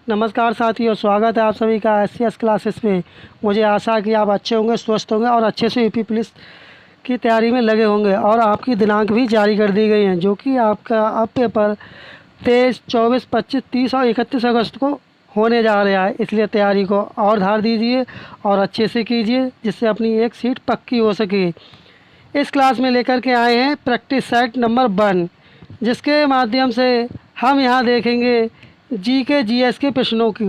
नमस्कार साथियों, स्वागत है आप सभी का एससीएस क्लासेस में। मुझे आशा है कि आप अच्छे होंगे, स्वस्थ होंगे और अच्छे से यूपी पुलिस की तैयारी में लगे होंगे। और आपकी दिनांक भी जारी कर दी गई हैं, जो कि आपका अब पेपर 23, 24, 25, 30 और 31 अगस्त को होने जा रहा है। इसलिए तैयारी को और धार दीजिए और अच्छे से कीजिए, जिससे अपनी एक सीट पक्की हो सके। इस क्लास में लेकर के आए हैं प्रैक्टिस सेट नंबर 1, जिसके माध्यम से हम यहाँ देखेंगे जी के जीएस के प्रश्नों की,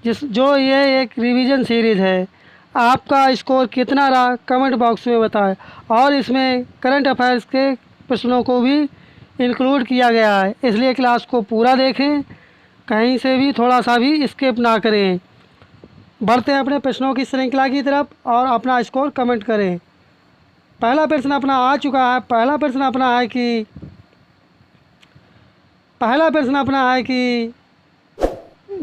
जो ये एक रिवीजन सीरीज़ है। आपका स्कोर कितना रहा कमेंट बॉक्स में बताएं। और इसमें करंट अफेयर्स के प्रश्नों को भी इंक्लूड किया गया है, इसलिए क्लास को पूरा देखें, कहीं से भी थोड़ा सा भी स्किप ना करें। बढ़ते हैं अपने प्रश्नों की श्रृंखला की तरफ और अपना स्कोर कमेंट करें। पहला प्रश्न अपना आ चुका है। पहला प्रश्न अपना है कि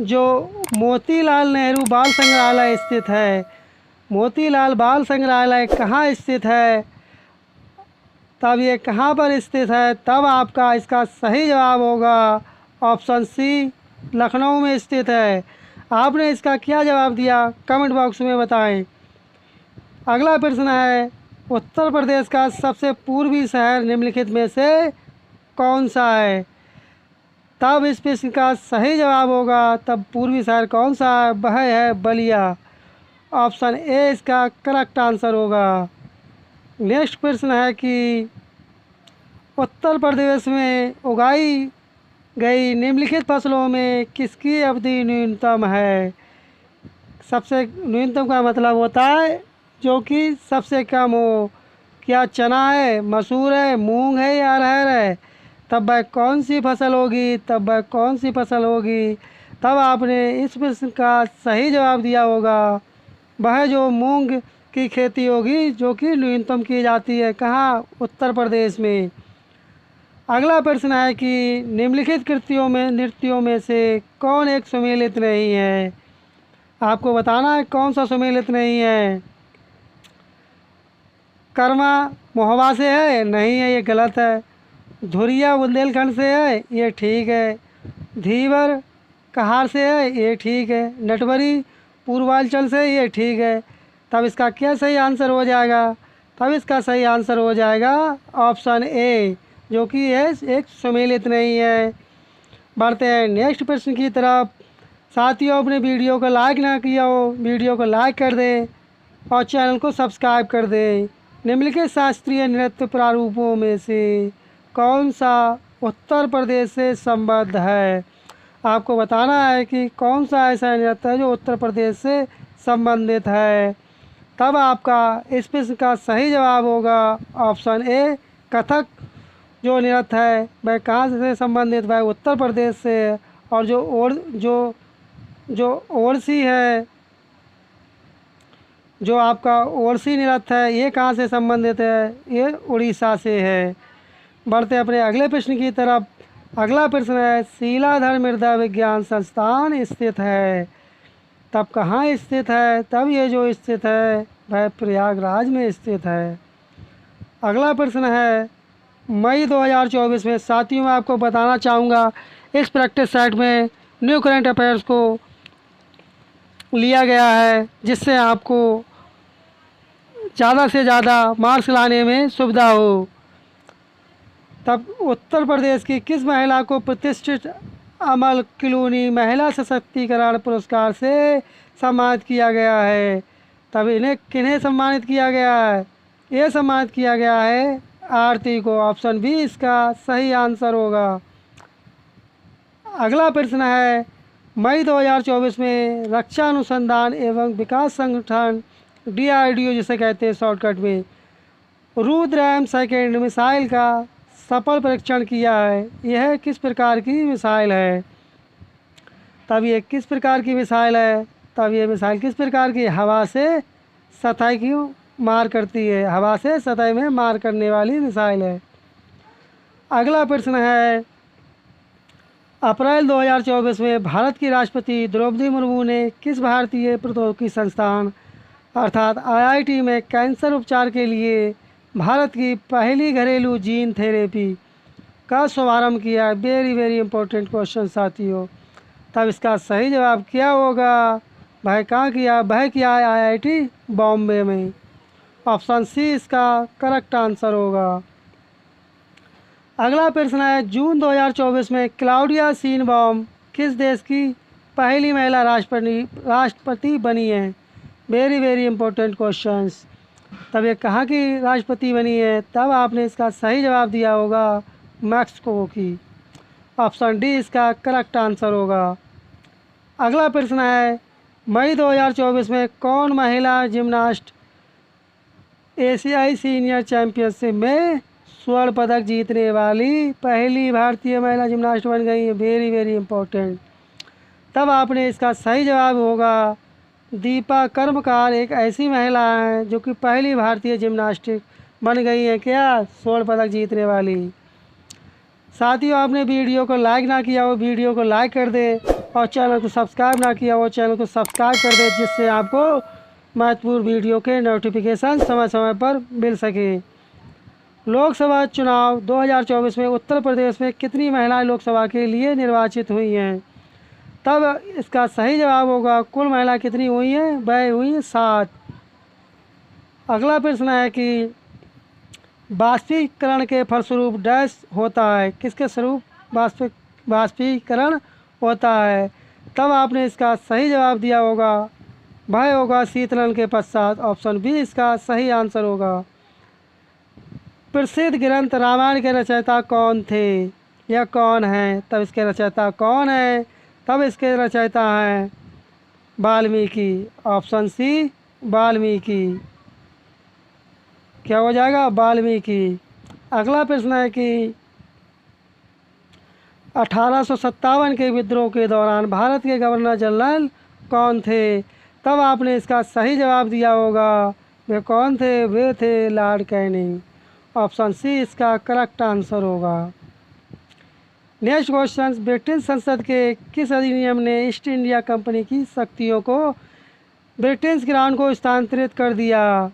जो मोतीलाल नेहरू बाल संग्रहालय स्थित है, मोतीलाल बाल संग्रहालय कहाँ स्थित है, तब ये कहाँ पर स्थित है, तब आपका इसका सही जवाब होगा ऑप्शन सी, लखनऊ में स्थित है। आपने इसका क्या जवाब दिया कमेंट बॉक्स में बताएं। अगला प्रश्न है, उत्तर प्रदेश का सबसे पूर्वी शहर निम्नलिखित में से कौन सा है, तब इस प्रश्न का सही जवाब होगा, तब पूर्वी शहर कौन सा है, वह है बलिया। ऑप्शन ए इसका करेक्ट आंसर होगा। नेक्स्ट प्रश्न है कि उत्तर प्रदेश में उगाई गई निम्नलिखित फसलों में किसकी अवधि न्यूनतम है। सबसे न्यूनतम का मतलब होता है जो कि सबसे कम हो। क्या चना है, मसूर है, मूंग है या अरहर है, तब वह कौन सी फसल होगी, तब आपने इस प्रश्न का सही जवाब दिया होगा, वह जो मूंग की खेती होगी, जो कि न्यूनतम की जाती है कहाँ, उत्तर प्रदेश में। अगला प्रश्न है कि निम्नलिखित नृत्यों में से कौन एक सुमेलित नहीं है। आपको बताना है कौन सा सुमेलित नहीं है। कर्मा मोहवा से है, नहीं है, ये गलत है। धुरिया बुंदेलखंड से है, ये ठीक है। धीवर कहार से है, ये ठीक है। नटवरी पूर्वांचल से, ये ठीक है। तब इसका क्या सही आंसर हो जाएगा, ऑप्शन ए, जो कि ये एक सुमेलित नहीं है। बढ़ते हैं नेक्स्ट प्रश्न की तरफ। साथियों, अपने वीडियो को लाइक ना किया हो, वीडियो को लाइक कर दें और चैनल को सब्सक्राइब कर दें। निम्नलिखित शास्त्रीय नृत्य प्रारूपों में से कौन सा उत्तर प्रदेश से संबद्ध है। आपको बताना है कि कौन सा ऐसा नृत्य है जो उत्तर प्रदेश से संबंधित है, तब आपका इस प्रश्न का सही जवाब होगा ऑप्शन ए, कथक जो नृत्य है वह कहाँ से संबंधित, वह उत्तर प्रदेश से है। और जो ओड़सी है, जो आपका ओड़सी नृत्य है, ये कहाँ से संबंधित है, ये उड़ीसा से है। बढ़ते अपने अगले प्रश्न की तरफ। अगला प्रश्न है, शीलाधर मृदा विज्ञान संस्थान स्थित है, तब कहाँ स्थित है, तब ये जो स्थित है वह प्रयागराज में स्थित है। अगला प्रश्न है, मई 2024 में, साथियों मैं आपको बताना चाहूँगा इस प्रैक्टिस सेट में न्यू करंट अफेयर्स को लिया गया है, जिससे आपको ज़्यादा से ज़्यादा मार्क्स लाने में सुविधा हो। तब उत्तर प्रदेश की किस महिला को प्रतिष्ठित अमल क्लूनी महिला सशक्तिकरण पुरस्कार से सम्मानित किया गया है, तब इन्हें किन्हें सम्मानित किया गया है, ये सम्मानित किया गया है आरती को। ऑप्शन बी इसका सही आंसर होगा। अगला प्रश्न है, मई 2024 में रक्षा अनुसंधान एवं विकास संगठन DRDO जिसे कहते हैं शॉर्टकट में, रुद्र सेकेंड मिसाइल का सफल परीक्षण किया है। यह किस प्रकार की मिसाइल है, तब ये किस प्रकार की मिसाइल है, तब ये मिसाइल किस प्रकार की, हवा से सतह की मार करती है, हवा से सतह में मार करने वाली मिसाइल है। अगला प्रश्न है, अप्रैल 2024 में भारत की राष्ट्रपति द्रौपदी मुर्मू ने किस भारतीय प्रौद्योगिकी संस्थान अर्थात IIT में कैंसर उपचार के लिए भारत की पहली घरेलू जीन थेरेपी का शुभारंभ किया। वेरी वेरी इंपॉर्टेंट क्वेश्चन साथियों। तब इसका सही जवाब क्या होगा? वह कहाँ किया? वह किया है IIT बॉम्बे में। ऑप्शन सी इसका करेक्ट आंसर होगा। अगला प्रश्न है, जून 2024 में क्लाउडिया शीनबॉम किस देश की पहली महिला राष्ट्रपति बनी है? Very very important questions. तब ये कहाँ की राष्ट्रपति बनी है? तब आपने इसका सही जवाब दिया होगा मैक्सिको की। ऑप्शन डी इसका करेक्ट आंसर होगा। अगला प्रश्न है, मई 2024 में कौन महिला जिम्नास्ट एशियाई सीनियर चैंपियनशिप में स्वर्ण पदक जीतने वाली पहली भारतीय महिला जिम्नास्ट बन गई है? Very very important. तब आपने इसका सही जवाब होगा दीपा कर्मकार एक ऐसी महिला है जो कि पहली भारतीय जिम्नास्टिक बन गई है क्या? स्वर्ण पदक जीतने वाली। साथियों, आपने वीडियो को लाइक ना किया हो वीडियो को लाइक कर दे और चैनल को सब्सक्राइब ना किया हो चैनल को सब्सक्राइब कर दे, जिससे आपको महत्वपूर्ण वीडियो के नोटिफिकेशन समय समय पर मिल सके। लोकसभा चुनाव 2024 में उत्तर प्रदेश में कितनी महिलाएं लोकसभा के लिए निर्वाचित हुई हैं? तब इसका सही जवाब होगा कुल महिला कितनी हुई हैं? वह हुई 7। अगला प्रश्न है कि बाष्पीकरण के फलस्वरूप डैश होता है? किसके स्वरूप बाष्पीकरण होता है? तब आपने इसका सही जवाब दिया होगा वह होगा शीतलन के पश्चात। ऑप्शन बी इसका सही आंसर होगा। प्रसिद्ध ग्रंथ रामायण के रचयिता कौन थे या कौन हैं? तब इसके रचयिता कौन है? तब इसके रचयिता हैं वाल्मीकि। Option C Valmiki. क्या हो जाएगा? वाल्मीकि। अगला प्रश्न है कि 1857 के विद्रोह के दौरान भारत के गवर्नर जनरल कौन थे? तब आपने इसका सही जवाब दिया होगा वे कौन थे? वे थे लॉर्ड कैनिंग। ऑप्शन सी इसका करेक्ट आंसर होगा। नेक्स्ट क्वेश्चन, ब्रिटिश संसद के किस अधिनियम ने ईस्ट इंडिया कंपनी की शक्तियों को ब्रिटिश क्राउन को स्थानांतरित कर दिया?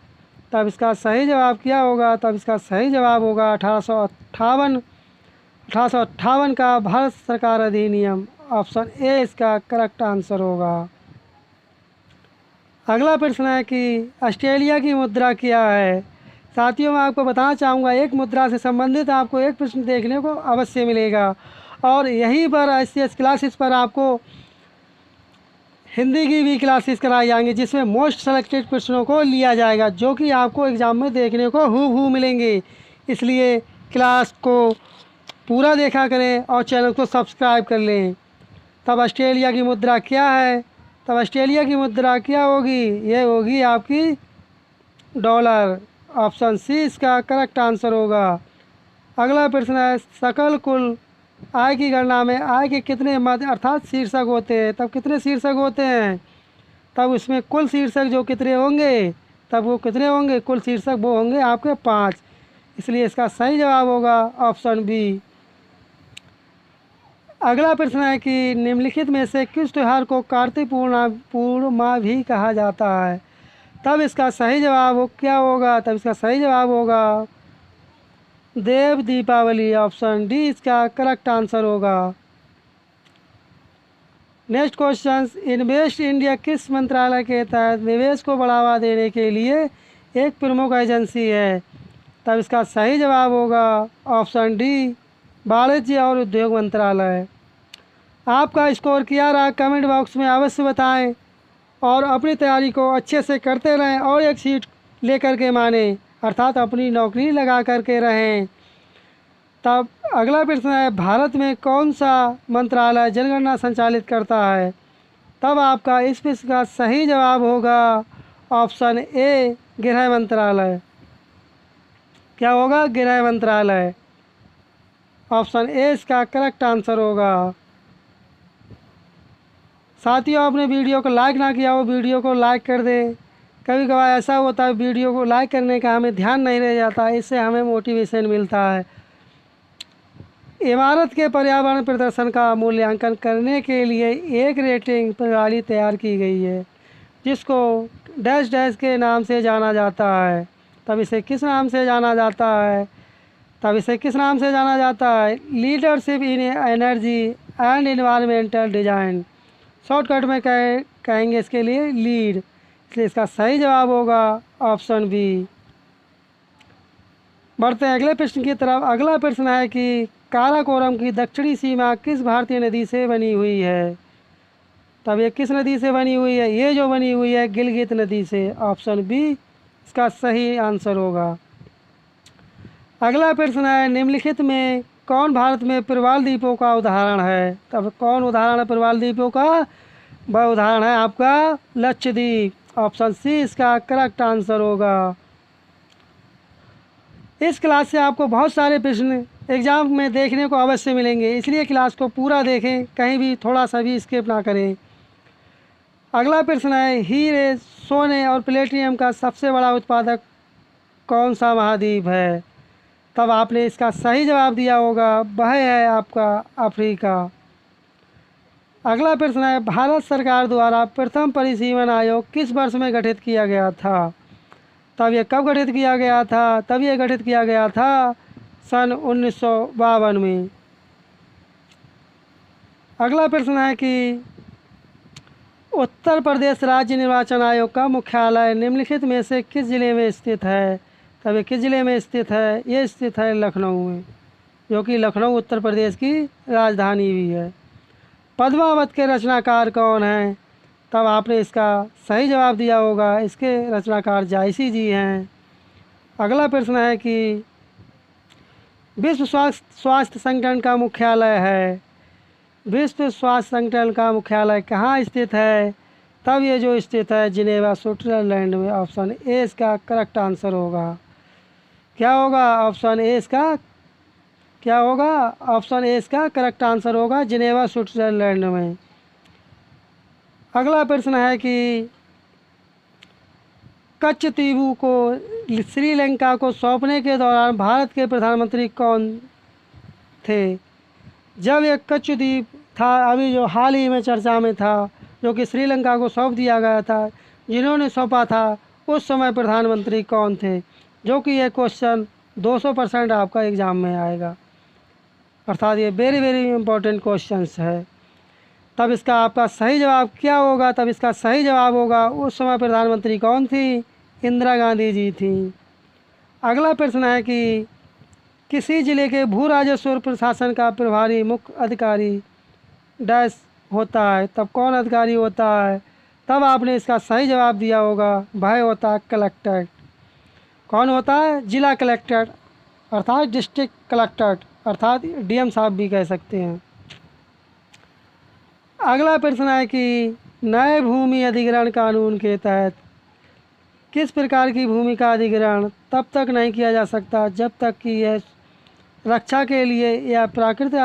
तब इसका सही जवाब क्या होगा? तब इसका सही जवाब होगा 1858 का भारत सरकार अधिनियम। ऑप्शन ए इसका करेक्ट आंसर होगा। अगला प्रश्न है कि ऑस्ट्रेलिया की मुद्रा क्या है? साथियों, मैं आपको बताना चाहूँगा एक मुद्रा से संबंधित आपको एक प्रश्न देखने को अवश्य मिलेगा और यहीं पर ICS क्लासेस पर आपको हिंदी की भी क्लासेस कराई जाएंगी जिसमें मोस्ट सेलेक्टेड प्रश्नों को लिया जाएगा जो कि आपको एग्ज़ाम में देखने को हूबहू मिलेंगे। इसलिए क्लास को पूरा देखा करें और चैनल को सब्सक्राइब कर लें। तब ऑस्ट्रेलिया की मुद्रा क्या है? तब ऑस्ट्रेलिया की मुद्रा क्या होगी? ये होगी आपकी डॉलर। ऑप्शन सी इसका करेक्ट आंसर होगा। अगला प्रश्न है, सकल कुल आय की गणना में आय के कितने मद अर्थात शीर्षक होते हैं? तब कितने शीर्षक होते हैं? तब इसमें कुल शीर्षक जो कितने होंगे? तब वो कितने होंगे? कुल शीर्षक वो होंगे आपके 5। इसलिए इसका सही जवाब होगा ऑप्शन बी। अगला प्रश्न है कि निम्नलिखित में से किस त्यौहार को कार्तिक पूर्णिमा भी कहा जाता है? तब इसका सही जवाब क्या होगा? तब इसका सही जवाब होगा देव दीपावली। ऑप्शन डी इसका करेक्ट आंसर होगा। नेक्स्ट क्वेश्चन, इन्वेस्ट इंडिया किस मंत्रालय के तहत निवेश को बढ़ावा देने के लिए एक प्रमुख एजेंसी है? तब इसका सही जवाब होगा ऑप्शन डी वाणिज्य और उद्योग मंत्रालय। आपका स्कोर क्या रहा कमेंट बॉक्स में अवश्य बताएं और अपनी तैयारी को अच्छे से करते रहें और एक सीट लेकर के माने अर्थात अपनी नौकरी लगा करके रहें। तब अगला प्रश्न है, भारत में कौन सा मंत्रालय जनगणना संचालित करता है? तब आपका इस प्रश्न का सही जवाब होगा ऑप्शन ए गृह मंत्रालय। क्या होगा? गृह मंत्रालय। ऑप्शन ए इसका करेक्ट आंसर होगा। साथियों, आपने वीडियो को लाइक ना किया हो वीडियो को लाइक कर दें। कभी कभार ऐसा होता है वीडियो को लाइक करने का हमें ध्यान नहीं रह जाता, इससे हमें मोटिवेशन मिलता है। इमारत के पर्यावरण प्रदर्शन का मूल्यांकन करने के लिए एक रेटिंग प्रणाली तैयार की गई है जिसको डैश डैश के नाम से जाना जाता है। तब इसे किस नाम से जाना जाता है? तब इसे किस नाम से जाना जाता है? Leadership in energy and environmental design. Shortcut में कहेंगे इसके लिए लीड, इसलिए इसका सही जवाब होगा ऑप्शन बी। बढ़ते हैं अगले प्रश्न की तरफ। अगला प्रश्न है कि काराकोरम की दक्षिणी सीमा किस भारतीय नदी से बनी हुई है? तब ये किस नदी से बनी हुई है? ये जो बनी हुई है गिलगित नदी से, ऑप्शन बी इसका सही आंसर होगा। अगला प्रश्न है निम्नलिखित में कौन भारत में प्रवाल द्वीपों का उदाहरण है? तब कौन उदाहरण है प्रवाल द्वीपों का? वह उदाहरण है आपका लक्षद्वीप, ऑप्शन सी इसका करेक्ट आंसर होगा। इस क्लास से आपको बहुत सारे प्रश्न एग्जाम में देखने को अवश्य मिलेंगे, इसलिए क्लास को पूरा देखें, कहीं भी थोड़ा सा भी स्किप ना करें। अगला प्रश्न है हीरे, सोने और प्लेटिनियम का सबसे बड़ा उत्पादक कौन सा महाद्वीप है? तब आपने इसका सही जवाब दिया होगा, वह है आपका अफ्रीका। अगला प्रश्न है भारत सरकार द्वारा प्रथम परिसीमन आयोग किस वर्ष में गठित किया गया था? तब ये कब गठित किया गया था? तब ये गठित किया गया था सन 1952 में। अगला प्रश्न है कि उत्तर प्रदेश राज्य निर्वाचन आयोग का मुख्यालय निम्नलिखित में से किस जिले में स्थित है? तब ये किस जिले में स्थित है? ये स्थित है लखनऊ में, जो कि लखनऊ उत्तर प्रदेश की राजधानी भी है। पद्मावत के रचनाकार कौन हैं? तब आपने इसका सही जवाब दिया होगा, इसके रचनाकार जायसी जी हैं। अगला प्रश्न है कि विश्व स्वास्थ्य संगठन का मुख्यालय है, विश्व स्वास्थ्य संगठन का मुख्यालय कहाँ स्थित है? तब ये जो स्थित है जिनेवा स्विट्जरलैंड में, ऑप्शन ए इसका करेक्ट आंसर होगा। क्या होगा? ऑप्शन ए इसका क्या होगा? ऑप्शन ए इसका करेक्ट आंसर होगा, जिनेवा स्विट्जरलैंड में। अगला प्रश्न है कि कच्छ द्वीप को श्रीलंका को सौंपने के दौरान भारत के प्रधानमंत्री कौन थे? जब ये कच्छ द्वीप था, अभी जो हाल ही में चर्चा में था, जो कि श्रीलंका को सौंप दिया गया था, जिन्होंने सौंपा था उस समय प्रधानमंत्री कौन थे? जो कि ये क्वेश्चन 200% आपका एग्ज़ाम में आएगा, अर्थात ये वेरी वेरी इंपॉर्टेंट क्वेश्चंस है। तब इसका आपका सही जवाब क्या होगा? तब इसका सही जवाब होगा उस समय प्रधानमंत्री कौन थी? इंदिरा गांधी जी थी। अगला प्रश्न है कि किसी जिले के भू राजस्व प्रशासन का प्रभारी मुख्य अधिकारी डैश होता है? तब कौन अधिकारी होता है? तब आपने इसका सही जवाब दिया होगा, वह होता है कलेक्टर। कौन होता है? जिला कलेक्टर, अर्थात डिस्ट्रिक्ट कलेक्टर, अर्थात डीएम साहब भी कह सकते हैं। अगला प्रश्न है कि नए भूमि अधिग्रहण कानून के तहत किस प्रकार की भूमि का अधिग्रहण तब तक नहीं किया जा सकता जब तक कि यह रक्षा के लिए या प्राकृतिक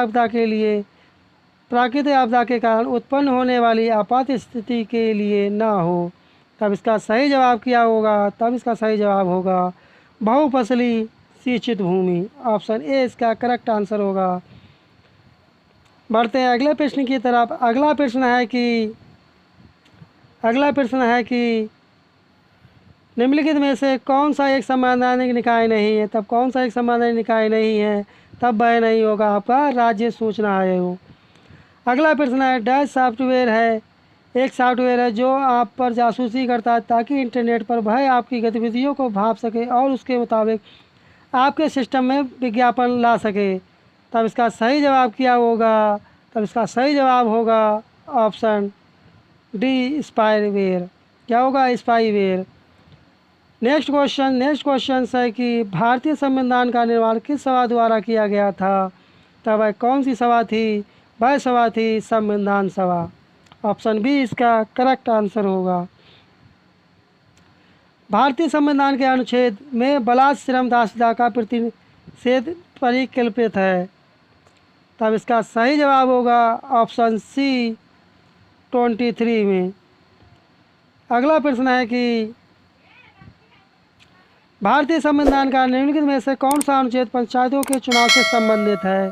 आपदा के कारण उत्पन्न होने वाली आपात स्थिति के लिए ना हो। तब इसका सही जवाब क्या होगा? तब इसका सही जवाब होगा बहुफसली सिंचित भूमि, ऑप्शन ए इसका करेक्ट आंसर होगा। बढ़ते हैं अगले प्रश्न की तरफ। अगला प्रश्न है कि निम्नलिखित में से कौन सा एक संवैधानिक निकाय नहीं है? तब कौन सा एक संवैधानिक निकाय नहीं है? तब वह नहीं होगा आपका राज्य सूचना आयोग। अगला प्रश्न है डैश सॉफ्टवेयर है, एक सॉफ्टवेयर है जो आप पर जासूसी करता है ताकि इंटरनेट पर वह आपकी गतिविधियों को भांप सके और उसके मुताबिक आपके सिस्टम में विज्ञापन ला सके। तब इसका सही जवाब क्या होगा? तब इसका सही जवाब होगा ऑप्शन डी स्पाईवेयर। क्या होगा? स्पाईवेयर। नेक्स्ट क्वेश्चन है कि भारतीय संविधान का निर्माण किस सभा द्वारा किया गया था? तब वह कौन सी सभा थी? वह सभा थी संविधान सभा, ऑप्शन बी इसका करेक्ट आंसर होगा। भारतीय संविधान के अनुच्छेद में बलात्श्रम दासता का प्रतिषेध परिकल्पित है। तब इसका सही जवाब होगा ऑप्शन सी 23 में। अगला प्रश्न है कि भारतीय संविधान का निम्नलिखित में से कौन सा अनुच्छेद पंचायतों के चुनाव से संबंधित है?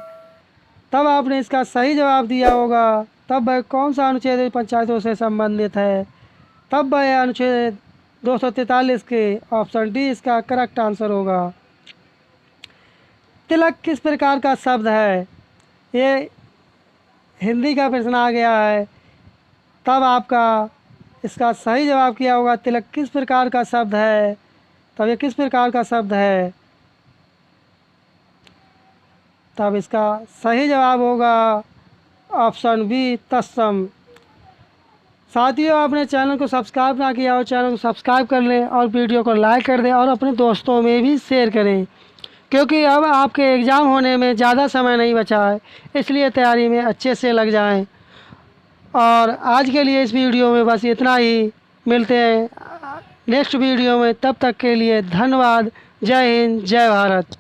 तब आपने इसका सही जवाब दिया होगा, तब वह कौन सा अनुच्छेद पंचायतों से संबंधित है? तब वह अनुच्छेद 243 के, ऑप्शन डी इसका करेक्ट आंसर होगा। तिलक किस प्रकार का शब्द है? ये हिंदी का प्रश्न आ गया है, तब आपका इसका सही जवाब क्या होगा? तिलक किस प्रकार का शब्द है? तब ये किस प्रकार का शब्द है? तब इसका सही जवाब होगा ऑप्शन बी, तत्सम। साथियों, आपने चैनल को सब्सक्राइब ना किया हो, चैनल को सब्सक्राइब कर लें और वीडियो को लाइक कर दें और अपने दोस्तों में भी शेयर करें, क्योंकि अब आपके एग्ज़ाम होने में ज़्यादा समय नहीं बचा है, इसलिए तैयारी में अच्छे से लग जाएं। और आज के लिए इस वीडियो में बस इतना ही। मिलते हैं नेक्स्ट वीडियो में, तब तक के लिए धन्यवाद। जय हिंद, जय भारत।